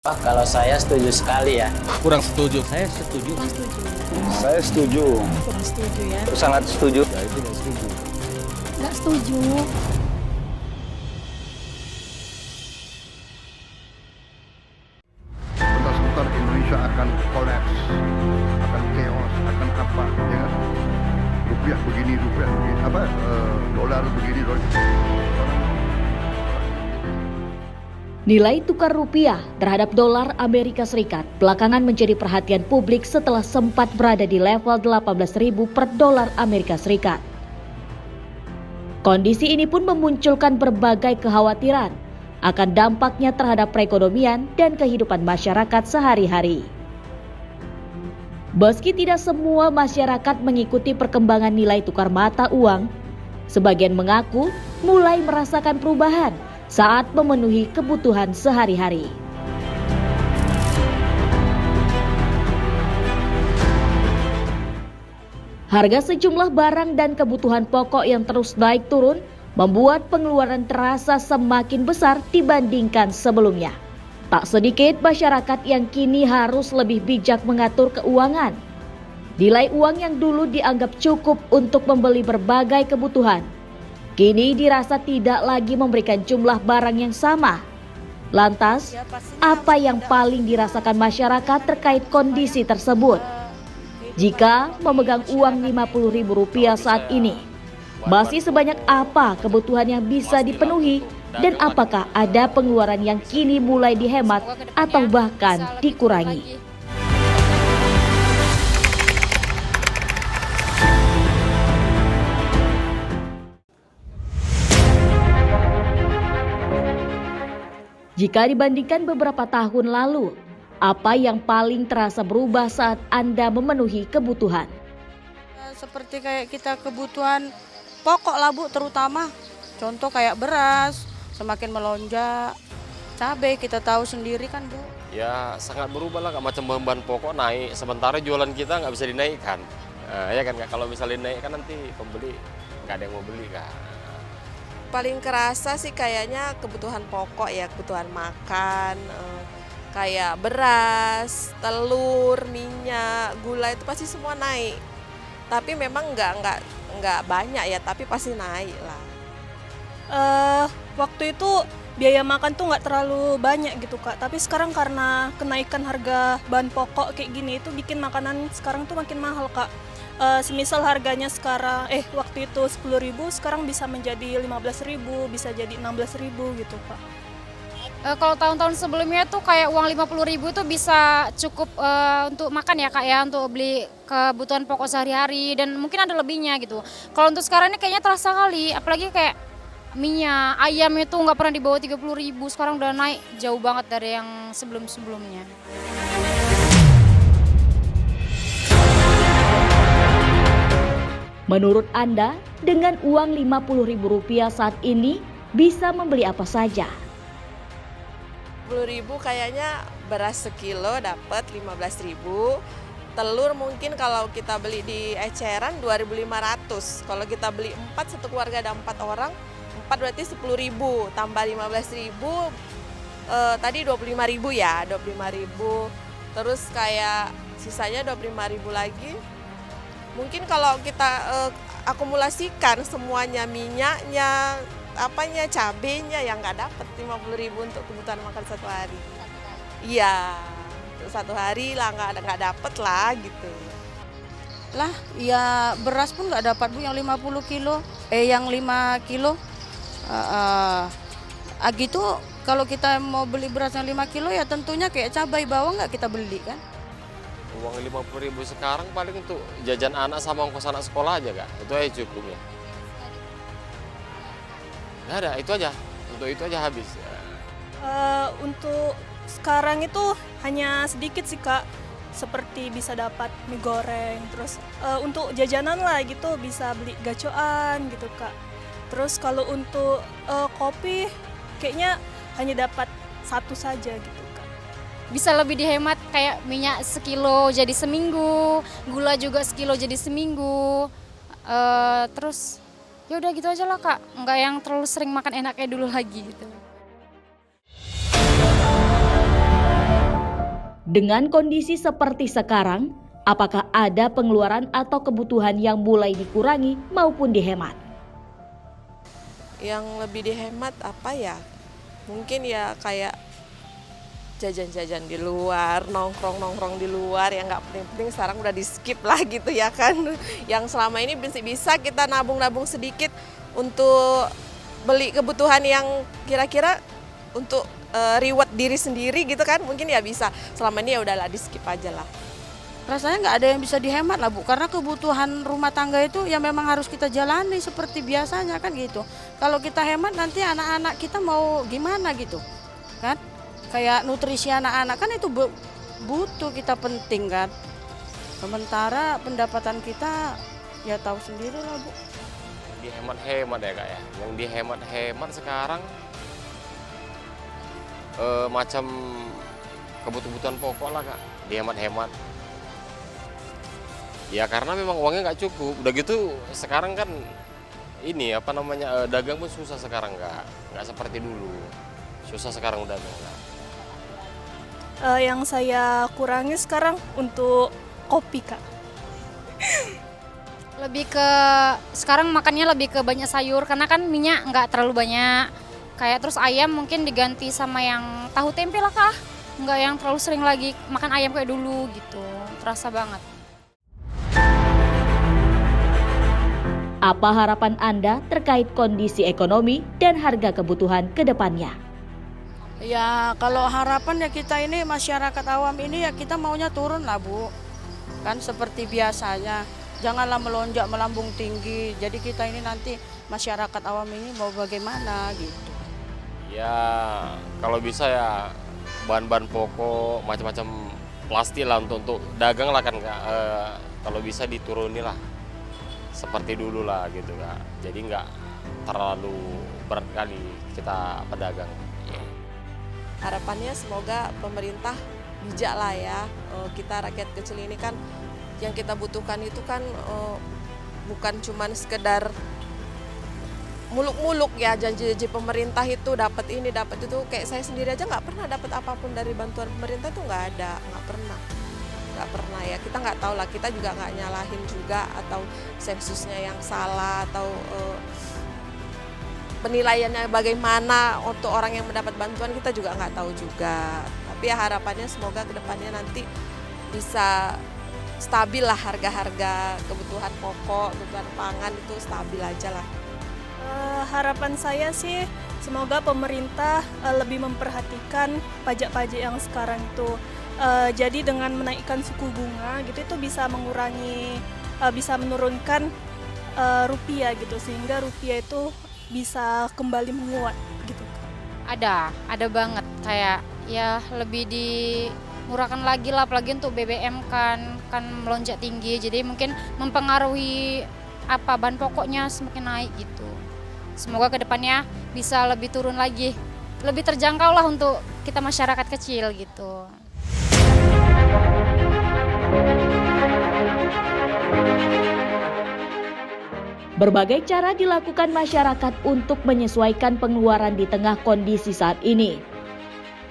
Wah, kalau saya setuju sekali ya. Kurang setuju. Saya setuju. Saya setuju. Kurang setuju ya. Sangat setuju. Saya tidak setuju. Nggak setuju. Sebentar-sebentar Indonesia akan kolaps, akan chaos, akan apa, ya kan? Rupiah begini, dolar begini, dolar. Nilai tukar rupiah terhadap dolar Amerika Serikat belakangan menjadi perhatian publik setelah sempat berada di level 18.000 per dolar Amerika Serikat. Kondisi ini pun memunculkan berbagai kekhawatiran akan dampaknya terhadap perekonomian dan kehidupan masyarakat sehari-hari. Meski tidak semua masyarakat mengikuti perkembangan nilai tukar mata uang, sebagian mengaku mulai merasakan perubahan saat memenuhi kebutuhan sehari-hari. Harga sejumlah barang dan kebutuhan pokok yang terus naik turun membuat pengeluaran terasa semakin besar dibandingkan sebelumnya. Tak sedikit masyarakat yang kini harus lebih bijak mengatur keuangan. Nilai uang yang dulu dianggap cukup untuk membeli berbagai kebutuhan, kini dirasa tidak lagi memberikan jumlah barang yang sama. Lantas, apa yang paling dirasakan masyarakat terkait kondisi tersebut? Jika memegang uang Rp50.000 saat ini, masih sebanyak apa kebutuhan yang bisa dipenuhi dan apakah ada pengeluaran yang kini mulai dihemat atau bahkan dikurangi? Jika dibandingkan beberapa tahun lalu, apa yang paling terasa berubah saat Anda memenuhi kebutuhan? Seperti kayak kita kebutuhan pokok lah Bu, terutama contoh kayak beras semakin melonjak, cabai kita tahu sendiri kan Bu. Ya sangat berubah lah, macam bahan pokok naik, sementara jualan kita nggak bisa dinaikkan. Ya kan, kalau misalnya dinaikkan nanti pembeli nggak ada yang mau beli kan. Paling kerasa sih kayaknya kebutuhan pokok ya, kebutuhan makan, kayak beras, telur, minyak, gula itu pasti semua naik. Tapi memang nggak banyak ya, tapi pasti naik lah. Waktu itu biaya makan tuh nggak terlalu banyak gitu Kak. Tapi sekarang karena kenaikan harga bahan pokok kayak gini itu bikin makanan sekarang tuh makin mahal Kak. Semisal harganya sekarang waktu itu 10.000 sekarang bisa menjadi 15.000, bisa jadi 16.000 gitu Pak. Kalau tahun-tahun sebelumnya tuh kayak uang 50.000 itu bisa cukup untuk makan ya Kak ya, untuk beli kebutuhan pokok sehari-hari dan mungkin ada lebihnya gitu. Kalau untuk sekarang ini kayaknya terasa kali, apalagi kayak minyak, ayam itu nggak pernah di bawah 30.000, sekarang udah naik jauh banget dari yang sebelum-sebelumnya. Menurut Anda, dengan uang Rp50.000 saat ini bisa membeli apa saja? 10.000 kayaknya beras sekilo dapat 15.000. Telur mungkin kalau kita beli di eceran 2.500. Kalau kita beli 4, satu keluarga ada 4 orang, 4 berarti 10.000 tambah 15.000, tadi 25.000 ya, 25.000. Terus kayak sisanya 25.000 lagi. Mungkin kalau kita akumulasikan semuanya, minyaknya, cabenya yang nggak dapat 50.000 untuk kebutuhan makan satu hari. Iya, untuk satu hari lah nggak dapat lah gitu. Lah, ya beras pun nggak dapat Bu yang 50 kilo, yang 5 kilo. Gitu kalau kita mau beli beras yang 5 kilo ya tentunya kayak cabai bawang nggak kita beli kan. Uang 50.000 sekarang paling untuk jajan anak sama ongkos anak sekolah aja Kak, itu aja cukup ya. Nggak ada, itu aja, untuk itu aja habis. Untuk sekarang itu hanya sedikit sih Kak, seperti bisa dapat mie goreng, terus untuk jajanan lah gitu bisa beli gacoan gitu Kak. Terus kalau untuk kopi kayaknya hanya dapat satu saja gitu Kak. Bisa lebih dihemat kayak minyak sekilo jadi seminggu, gula juga sekilo jadi seminggu. Terus ya udah gitu aja lah Kak, nggak yang terlalu sering makan enak kayak dulu lagi gitu. Dengan kondisi seperti sekarang, apakah ada pengeluaran atau kebutuhan yang mulai dikurangi maupun dihemat? Yang lebih dihemat apa ya? Mungkin ya kayak jajan-jajan di luar, nongkrong-nongkrong di luar yang nggak penting-penting sekarang udah di skip lah gitu ya kan. Yang selama ini bisa kita nabung-nabung sedikit untuk beli kebutuhan yang kira-kira untuk reward diri sendiri gitu kan, mungkin ya bisa. Selama ini ya udahlah di skip aja lah. Rasanya nggak ada yang bisa dihemat lah Bu, karena kebutuhan rumah tangga itu ya memang harus kita jalani seperti biasanya kan gitu. Kalau kita hemat nanti anak-anak kita mau gimana gitu kan? Kayak nutrisi anak-anak kan itu butuh kita penting kan. Sementara pendapatan kita ya tahu sendiri lah Bu. Dihemat-hemat ya Kak ya. Yang dihemat-hemat sekarang macam kebutuhan pokok lah Kak. Dihemat-hemat. Ya karena memang uangnya nggak cukup. Udah gitu sekarang kan ini apa namanya dagang pun susah sekarang nggak seperti dulu. Susah sekarang udah enggak. Yang saya kurangi sekarang untuk kopi, Kak. Lebih ke sekarang makannya lebih ke banyak sayur karena kan minyak nggak terlalu banyak. Kayak terus ayam mungkin diganti sama yang tahu tempe lah Kak. Nggak yang terlalu sering lagi makan ayam kayak dulu gitu. Terasa banget. Apa harapan Anda terkait kondisi ekonomi dan harga kebutuhan ke depannya? Ya kalau harapan ya kita ini masyarakat awam ini ya kita maunya turun lah Bu. Kan seperti biasanya. Janganlah melonjak melambung tinggi. Jadi kita ini nanti masyarakat awam ini mau bagaimana gitu. Ya kalau bisa ya bahan-bahan pokok macam-macam plastik lah untuk dagang lah kan Kak. Kalau bisa dituruni lah seperti dulu lah gitu Kak. Jadi nggak terlalu berat kali kita pedagang. Harapannya semoga pemerintah bijak lah ya. Kita rakyat kecil ini kan yang kita butuhkan itu kan bukan cuman sekedar muluk-muluk ya, janji-janji pemerintah itu dapat ini dapat itu. Kayak saya sendiri aja nggak pernah dapat apapun dari bantuan pemerintah tuh nggak ada, nggak pernah ya. Kita nggak tahu lah, kita juga nggak nyalahin juga atau sensusnya yang salah atau penilaiannya bagaimana untuk orang yang mendapat bantuan kita juga nggak tahu juga. Tapi ya harapannya semoga kedepannya nanti bisa stabil lah harga-harga kebutuhan pokok, kebutuhan pangan itu stabil aja lah. Harapan saya sih semoga pemerintah lebih memperhatikan pajak-pajak yang sekarang itu. Jadi dengan menaikkan suku bunga gitu itu bisa mengurangi, bisa menurunkan rupiah gitu sehingga rupiah itu bisa kembali menguat gitu. Ada banget kayak ya lebih dimurahkan lagi lah apalagi untuk BBM kan melonjak tinggi jadi mungkin mempengaruhi bahan pokoknya semakin naik gitu. Semoga kedepannya bisa lebih turun lagi, lebih terjangkau lah untuk kita masyarakat kecil gitu. Berbagai cara dilakukan masyarakat untuk menyesuaikan pengeluaran di tengah kondisi saat ini.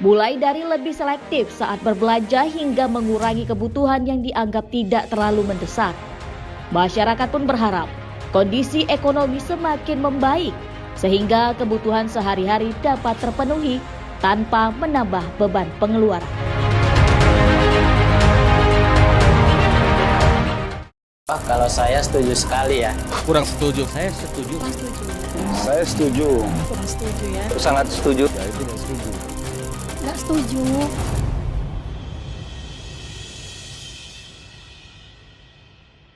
Mulai dari lebih selektif saat berbelanja hingga mengurangi kebutuhan yang dianggap tidak terlalu mendesak. Masyarakat pun berharap kondisi ekonomi semakin membaik sehingga kebutuhan sehari-hari dapat terpenuhi tanpa menambah beban pengeluaran. Kalau saya setuju sekali ya. Kurang setuju. Saya setuju. Saya setuju. Kurang setuju ya. Sangat setuju. Ya itu nggak setuju. Nggak setuju.